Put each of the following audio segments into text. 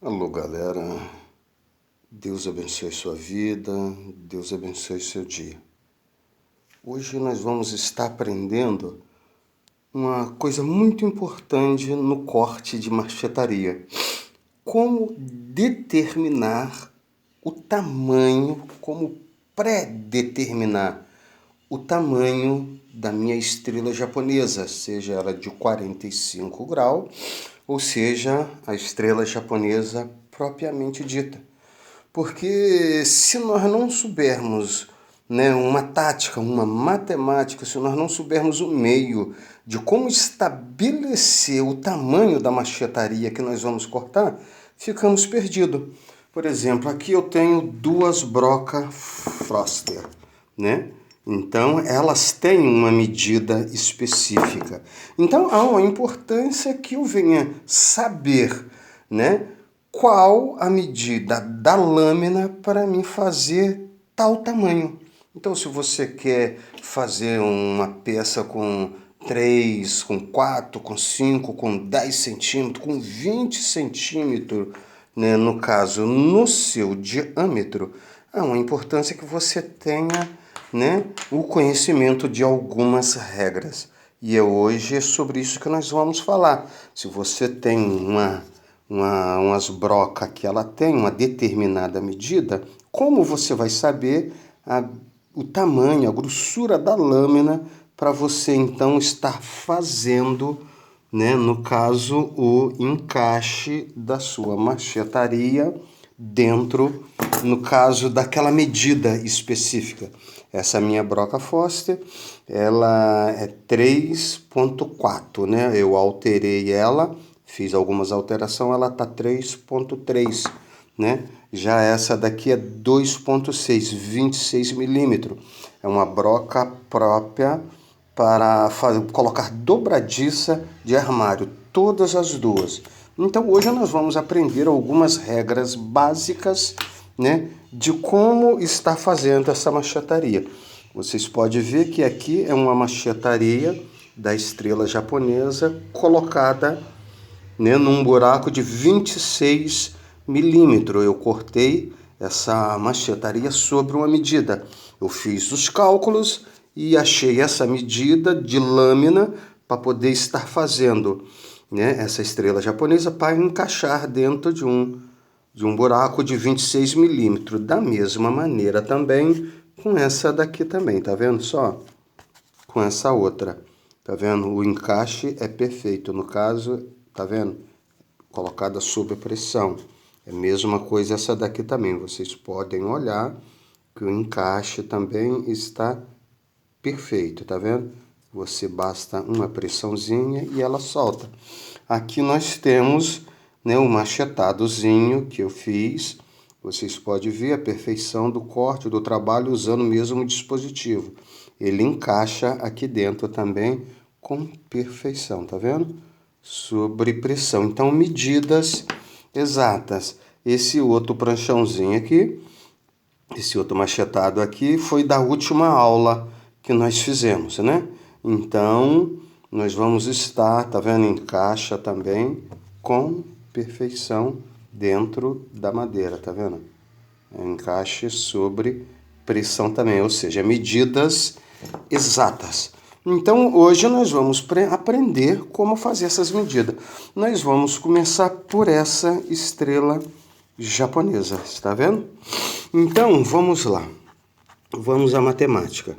Alô, galera. Deus abençoe sua vida, Deus abençoe seu dia. Hoje nós vamos estar aprendendo uma coisa muito importante no corte de marchetaria. Como determinar o tamanho, como pré-determinar o tamanho da minha estrela japonesa, seja ela de 45 graus, ou seja, a estrela japonesa propriamente dita. Porque se nós não soubermos, uma tática, uma matemática, se nós não soubermos o meio de como estabelecer o tamanho da machetaria que nós vamos cortar, ficamos perdidos. Por exemplo, aqui eu tenho duas brocas Froster, né? Então, elas têm uma medida específica. Então, há uma importância que eu venha saber, qual a medida da lâmina para mim fazer tal tamanho. Então, se você quer fazer uma peça com 3, com 4, com 5, com 10 centímetros, com 20 centímetros, no caso, no seu diâmetro, há uma importância que você tenha o conhecimento de algumas regras. E hoje é sobre isso que nós vamos falar. Se você tem umas brocas que ela tem uma determinada medida, como você vai saber o tamanho, a grossura da lâmina para você então estar fazendo, no caso, o encaixe da sua machetaria dentro, no caso, daquela medida específica. Essa minha broca Foster, ela é 3.4, Eu alterei ela, fiz algumas alterações, ela tá 3.3, Já essa daqui é 2.6, 26 milímetros. É uma broca própria para colocar dobradiça de armário, todas as duas. Então hoje nós vamos aprender algumas regras básicas, de como está fazendo essa machetaria. Vocês podem ver que aqui é uma machetaria da estrela japonesa colocada, num buraco de 26 milímetros. Eu cortei essa machetaria sobre uma medida. Eu fiz os cálculos e achei essa medida de lâmina para poder estar fazendo, essa estrela japonesa para encaixar dentro de um buraco de 26 milímetros. Da mesma maneira também com essa daqui também, tá vendo só? Com essa outra, tá vendo? O encaixe é perfeito, no caso, tá vendo? Colocada sob pressão. É a mesma coisa essa daqui também, vocês podem olhar que o encaixe também está perfeito, tá vendo? Você basta uma pressãozinha e ela solta. Aqui nós temos, o machetadozinho que eu fiz. Vocês podem ver a perfeição do corte, do trabalho usando o mesmo dispositivo. Ele encaixa aqui dentro também com perfeição, tá vendo? Sobre pressão. Então, medidas exatas. Esse outro pranchãozinho aqui, esse outro machetado aqui, foi da última aula que nós fizemos, Então, nós vamos estar, tá vendo? Encaixa também com perfeição dentro da madeira, tá vendo? Encaixe sobre pressão também, ou seja, medidas exatas. Então, hoje nós vamos aprender como fazer essas medidas. Nós vamos começar por essa estrela japonesa, está vendo? Então, vamos lá. Vamos à matemática.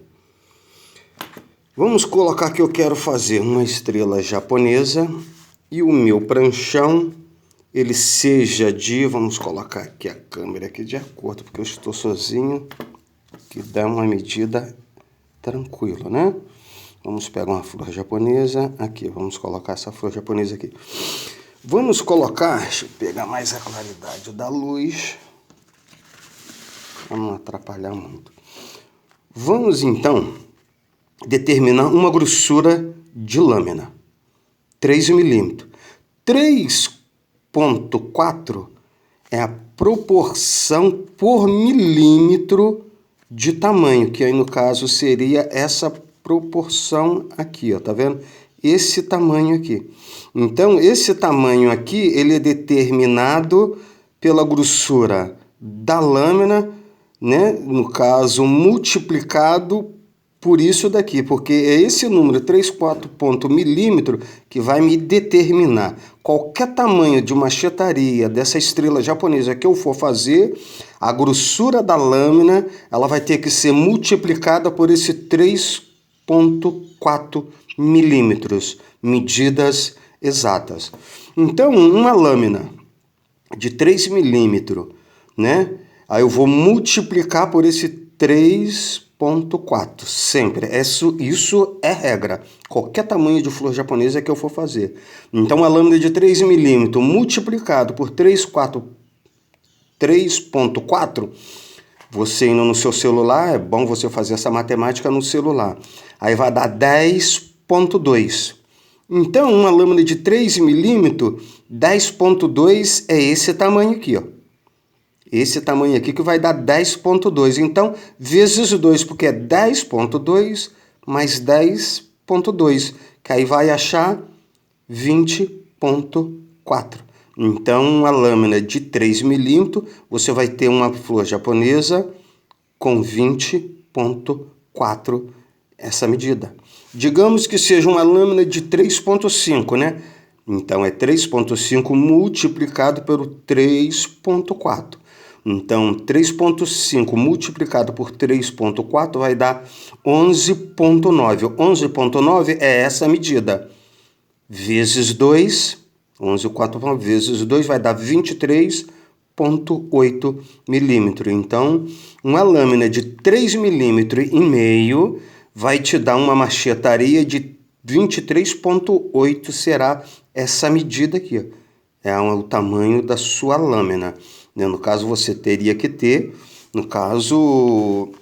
Vamos colocar que eu quero fazer uma estrela japonesa e o meu pranchão, ele seja de... Vamos colocar aqui a câmera aqui de acordo, porque eu estou sozinho, que dá uma medida tranquila, Vamos pegar uma flor japonesa aqui, vamos colocar essa flor japonesa aqui. Vamos colocar, deixa eu pegar mais a claridade da luz, para não atrapalhar muito. Vamos então determinar uma grossura de lâmina, 3 milímetros. 3.4 é a proporção por milímetro de tamanho, que aí no caso seria essa proporção aqui, ó, tá vendo? Esse tamanho aqui. Então, esse tamanho aqui, ele é determinado pela grossura da lâmina, né? No caso, multiplicado por isso daqui, porque é esse número 34 ponto milímetro que vai me determinar qualquer tamanho de machetaria dessa estrela japonesa que eu for fazer, a grossura da lâmina ela vai ter que ser multiplicada por esse 3,4 milímetros, medidas exatas. Então, uma lâmina de 3 milímetros, né? Aí eu vou multiplicar por esse 3,4, sempre. Isso é regra. Qualquer tamanho de flor japonesa que eu for fazer. Então, a lâmina de 3 milímetros multiplicado por 3,4, você indo no seu celular, é bom você fazer essa matemática no celular. Aí vai dar 10,2. Então, uma lâmina de 3 milímetros, 10,2 é esse tamanho aqui, ó. Esse tamanho aqui que vai dar 10,2. Então, vezes 2, porque é 10,2 mais 10,2, que aí vai achar 20,4. Então, a lâmina de 3 milímetros, você vai ter uma flor japonesa com 20,4 essa medida. Digamos que seja uma lâmina de 3,5, né? Então, é 3,5 multiplicado pelo 3,4. Então, 3,5 multiplicado por 3,4 vai dar 11,9. 11,9 é essa medida. Vezes 2, 11,4 vezes 2 vai dar 23,8 milímetros. Então, uma lâmina de 3,5 milímetros vai te dar uma machetaria de 23,8, será essa medida aqui. É o tamanho da sua lâmina. No caso, você teria que ter, no caso,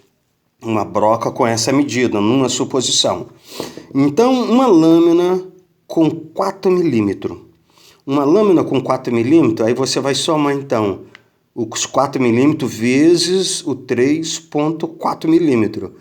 uma broca com essa medida, numa suposição. Então, uma lâmina com 4 milímetros. Uma lâmina com 4 milímetros, aí você vai somar, então, os 4 milímetros vezes o 3,4 milímetros,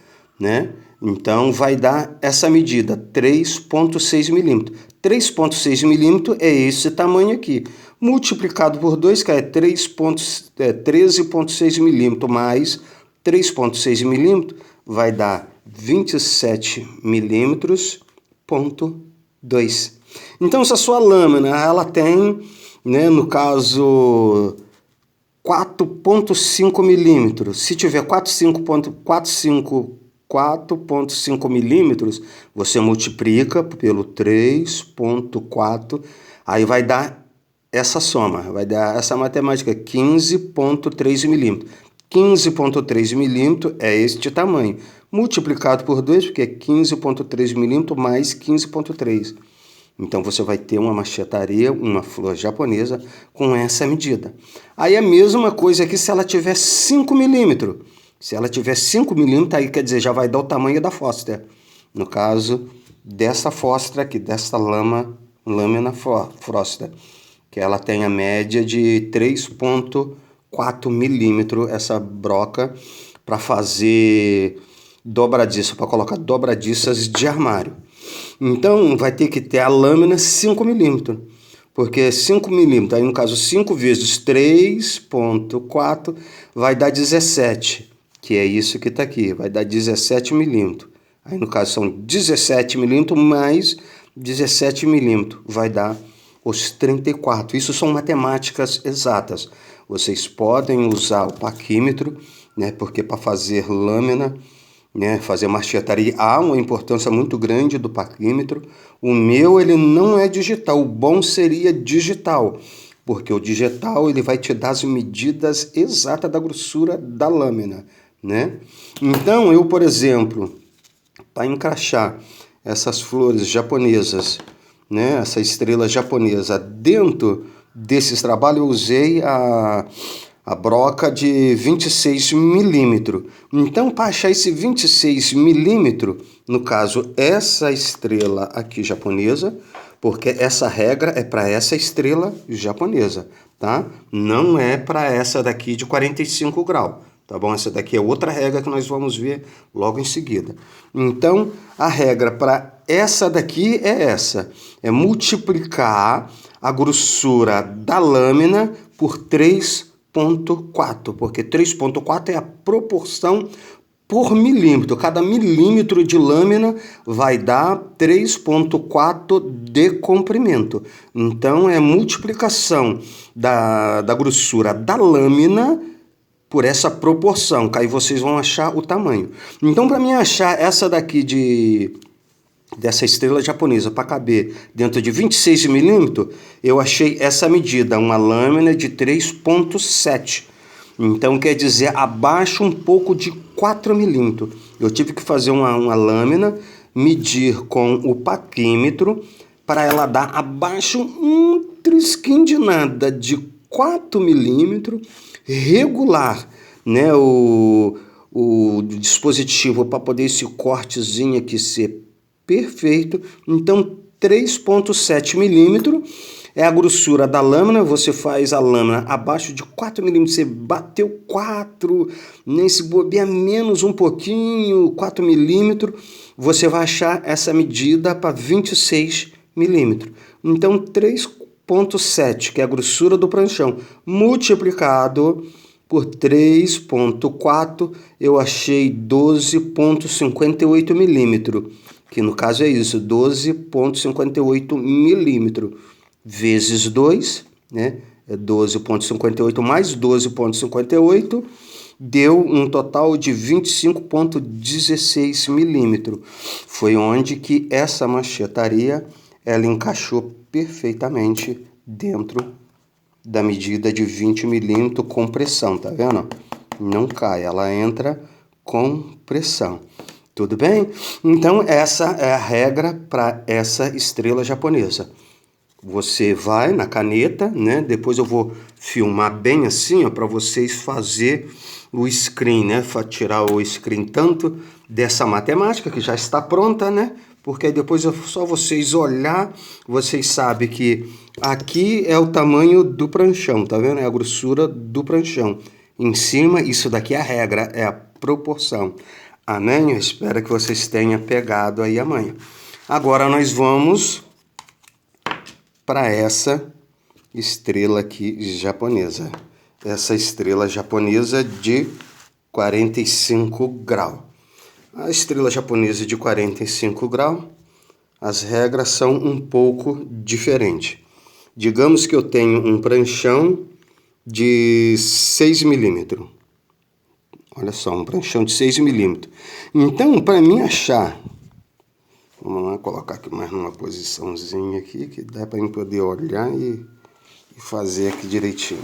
né? Então, vai dar essa medida, 3,6 milímetros. 3,6 milímetros é esse tamanho aqui. Multiplicado por 2, que é 13,6 milímetros, mais 3,6 milímetros, vai dar 27 milímetros, ponto 2. Então, se a sua lâmina, ela tem, né, no caso, 4,5 milímetros, se tiver 4,5 milímetros, você multiplica pelo 3,4, aí vai dar essa soma, vai dar essa matemática, 15,3 milímetros. 15,3 milímetros é este tamanho, multiplicado por 2, porque é 15,3 milímetros mais 15,3. Então, você vai ter uma machetaria, uma flor japonesa com essa medida. Aí, a mesma coisa aqui se ela tiver 5 milímetros. Se ela tiver 5 milímetros, aí quer dizer, já vai dar o tamanho da fósfora. No caso, dessa fósfora aqui, dessa lâmina fósfora, que ela tem a média de 3,4 milímetros, essa broca, para fazer dobradiça, para colocar dobradiças de armário. Então, vai ter que ter a lâmina 5 milímetros, porque 5 milímetros, aí no caso 5 vezes 3,4 vai dar 17, que é isso que está aqui, vai dar 17 milímetros. Aí no caso são 17 milímetros mais 17 milímetros, vai dar os 34. Isso são matemáticas exatas. Vocês podem usar o paquímetro, né, porque para fazer lâmina, né, fazer machetaria, há uma importância muito grande do paquímetro. O meu, ele não é digital, o bom seria digital, porque o digital ele vai te dar as medidas exatas da grossura da lâmina, né? Então, eu, por exemplo, para encaixar essas flores japonesas, né, essa estrela japonesa dentro desses trabalhos, eu usei a broca de 26 milímetros. Então, para achar esse 26 milímetros, no caso, essa estrela aqui japonesa, porque essa regra é para essa estrela japonesa, tá? Não é para essa daqui de 45 graus, tá bom? Essa daqui é outra regra que nós vamos ver logo em seguida. Então, a regra para essa daqui é essa, é multiplicar a grossura da lâmina por 3,4 3,4, porque 3,4 é a proporção por milímetro. Cada milímetro de lâmina vai dar 3,4 de comprimento. Então, é multiplicação da grossura da lâmina por essa proporção, que aí vocês vão achar o tamanho. Então, para mim achar essa daqui dessa estrela japonesa para caber dentro de 26 milímetros, eu achei essa medida, uma lâmina de 3,7. Então, quer dizer, abaixo um pouco de 4 milímetros. Eu tive que fazer uma lâmina, medir com o paquímetro, para ela dar abaixo um trisquinho de nada, de 4 milímetros, regular, né? O dispositivo para poder esse cortezinho aqui ser perfeito. Então, 3,7 milímetros é a grossura da lâmina. Você faz a lâmina abaixo de 4 milímetros, você bateu 4, nem se bobear menos um pouquinho, 4 milímetros, você vai achar essa medida para 26 milímetros. Então, 3,7, que é a grossura do pranchão, multiplicado por 3,4, eu achei 12,58 milímetros, que no caso é isso, 12,58 milímetros, vezes 2, né? É 12,58 mais 12,58, deu um total de 25,16 milímetros. Foi onde que essa machetaria, ela encaixou perfeitamente dentro da medida de 20 milímetros com pressão, tá vendo? Não cai, ela entra com pressão. Tudo bem? Então, essa é a regra para essa estrela japonesa. Você vai na caneta, né? Depois eu vou filmar bem assim, ó, para vocês fazer o screen, né? Tirar o screen tanto dessa matemática que já está pronta, né? Porque aí depois é só vocês olhar, vocês sabem que aqui é o tamanho do pranchão, tá vendo? É a grossura do pranchão. Em cima, isso daqui é a regra, é a proporção. Amém? Eu espero que vocês tenham pegado aí amanhã. Agora nós vamos para essa estrela aqui japonesa. Essa estrela japonesa de 45 graus. A estrela japonesa de 45 graus, as regras são um pouco diferentes. Digamos que eu tenho um pranchão de 6 milímetros. Olha só, um pranchão de 6 milímetros. Então, para mim achar... Vamos lá, colocar aqui mais numa posiçãozinha aqui, que dá para eu poder olhar e fazer aqui direitinho.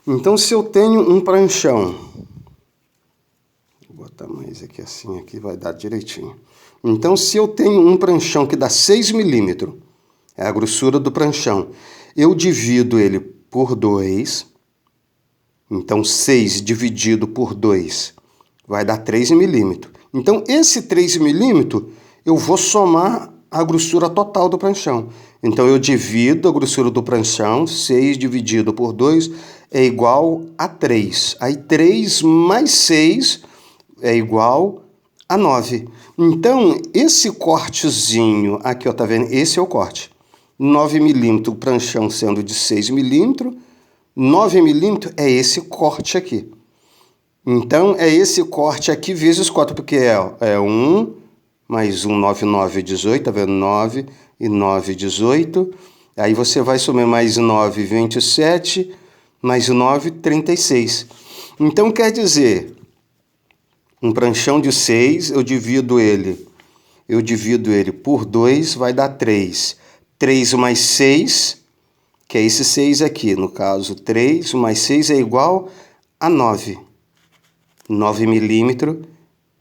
Então, se eu tenho um pranchão, vou botar mais aqui assim, aqui vai dar direitinho. Então, se eu tenho um pranchão que dá 6 milímetros, é a grossura do pranchão, eu divido ele por 2, então 6 dividido por 2 vai dar 3 milímetros. Então, esse 3 milímetros, eu vou somar a grossura total do pranchão. Então, eu divido a grossura do pranchão, 6 dividido por 2 é igual a 3. Aí, 3 mais 6 é igual a 9. Então, esse cortezinho aqui, ó, tá vendo? Esse é o corte. 9 milímetros, o pranchão sendo de 6 milímetros, 9 milímetros é esse corte aqui. Então, é esse corte aqui vezes 4, porque é 1 mais 1, 9, 9, 18, tá vendo? 9 e 9, 18. Aí você vai somar mais 9, 27, mais 9, 36. Então, quer dizer, um pranchão de 6, eu divido ele por 2, vai dar 3. 3 mais 6, que é esse 6 aqui. No caso, 3 mais 6 é igual a 9. 9 milímetros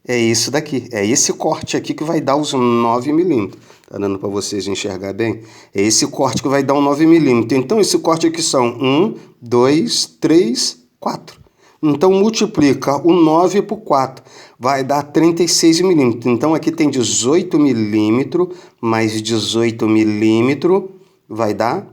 é isso daqui. É esse corte aqui que vai dar os 9 milímetros. Tá dando para vocês enxergar bem? É esse corte que vai dar um 9 milímetros. Então, esse corte aqui são 1, 2, 3, 4. Então, multiplica o 9 por 4. Vai dar 36 milímetros. Então, aqui tem 18 milímetros mais 18 milímetros. Vai dar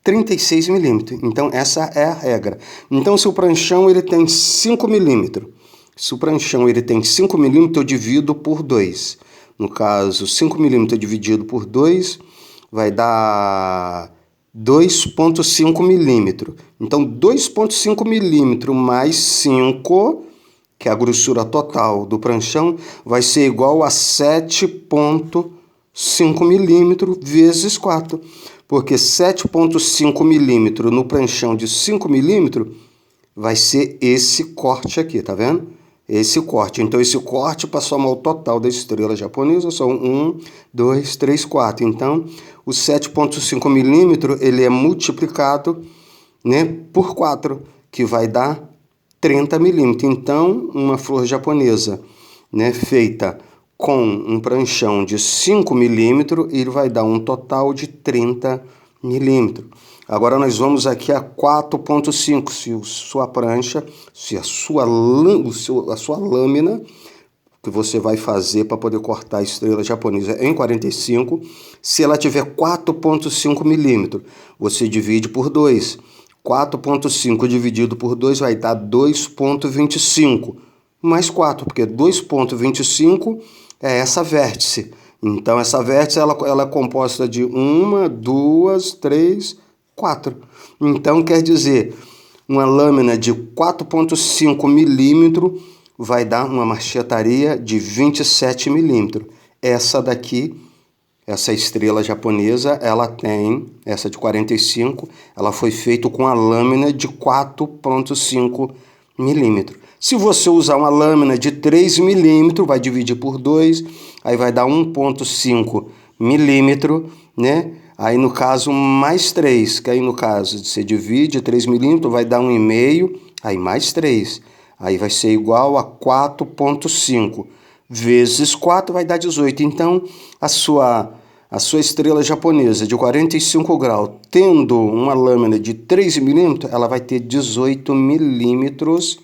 36 milímetros. Então, essa é a regra. Então, se o pranchão ele tem 5 milímetros, se o pranchão ele tem 5 milímetros, eu divido por 2. No caso, 5 milímetros dividido por 2 vai dar 2,5 milímetros. Então, 2,5 milímetros mais 5, que é a grossura total do pranchão, vai ser igual a 7,5 milímetros vezes 4. Porque 7,5 milímetros no pranchão de 5 milímetros vai ser esse corte aqui, tá vendo? Esse corte. Então, esse corte, para somar o total da estrela japonesa, são 1, 2, 3, 4. Então, o 7,5 milímetros, ele é multiplicado, né, por 4, que vai dar 30 milímetros. Então, uma flor japonesa, né, feita com um pranchão de 5 milímetros, ele vai dar um total de 30 milímetros. Agora nós vamos aqui a 4,5. Se sua prancha, se a sua lâmina que você vai fazer para poder cortar a estrela japonesa em 45, se ela tiver 4,5 milímetros, você divide por 2. 4,5 dividido por 2 vai dar 2,25 mais 4, porque 2,25 é essa vértice. Então, essa vértice ela é composta de 1, 2, 3, 4. Então, quer dizer, uma lâmina de 4,5 milímetros vai dar uma marchetaria de 27 milímetros. Essa daqui, essa estrela japonesa, ela tem, essa de 45, ela foi feita com a lâmina de 4,5 milímetros. Se você usar uma lâmina de 3 milímetros, vai dividir por 2, aí vai dar 1,5 milímetro, né? Aí no caso mais 3, que aí no caso você divide 3 milímetros, vai dar 1,5, aí mais 3. Aí vai ser igual a 4,5 vezes 4 vai dar 18. Então, a sua estrela japonesa de 45 graus, tendo uma lâmina de 3 milímetros, ela vai ter 18 milímetros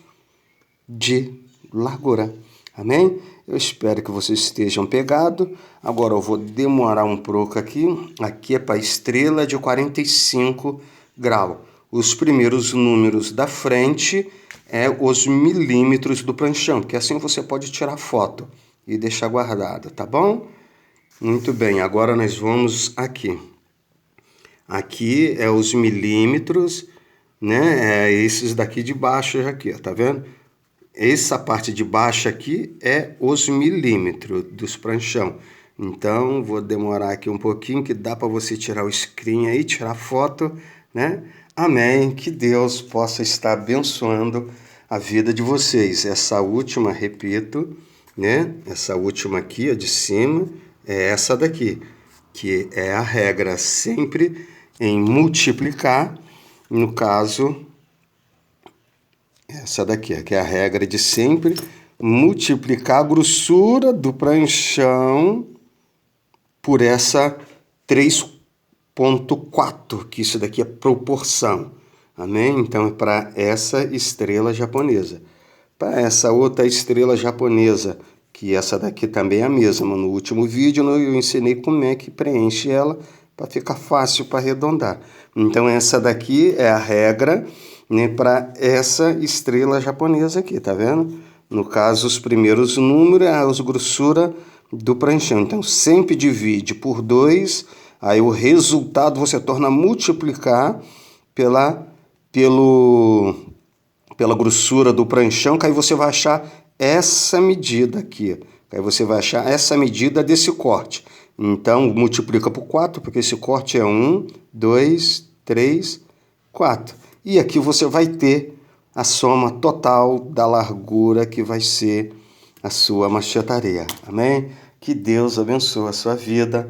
de largura. Amém? Eu espero que vocês estejam pegados. Agora eu vou demorar um pouco aqui. Aqui é para estrela de 45 graus. Os primeiros números da frente é os milímetros do pranchão, que assim você pode tirar foto e deixar guardado, tá bom? Muito bem, agora nós vamos aqui. Aqui é os milímetros, né? É esses daqui de baixo aqui, tá vendo? Essa parte de baixo aqui é os milímetros dos pranchão. Então, vou demorar aqui um pouquinho, que dá para você tirar o screen aí, tirar foto, né? Amém. Que Deus possa estar abençoando a vida de vocês. Essa última, repito, né? Essa última aqui, a de cima, é essa daqui, que é a regra sempre em multiplicar, no caso, essa daqui, que é a regra de sempre multiplicar a grossura do pranchão por essa 3,4, que isso daqui é proporção. Amém? Então, é para essa estrela japonesa. Para essa outra estrela japonesa, que essa daqui também é a mesma. No último vídeo eu ensinei como é que preenche ela para ficar fácil para arredondar. Então, essa daqui é a regra, né, para essa estrela japonesa aqui, tá vendo? No caso, os primeiros números é a grossura do pranchão. Então, sempre divide por 2, aí o resultado você torna multiplicar pela grossura do pranchão, que aí você vai achar essa medida aqui. Aí você vai achar essa medida desse corte. Então, multiplica por 4, porque esse corte é 1, 2, 3, 4. E aqui você vai ter a soma total da largura que vai ser a sua machetaria. Amém? Que Deus abençoe a sua vida,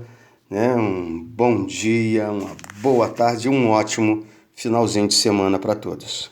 né? Um bom dia, uma boa tarde, um ótimo finalzinho de semana para todos.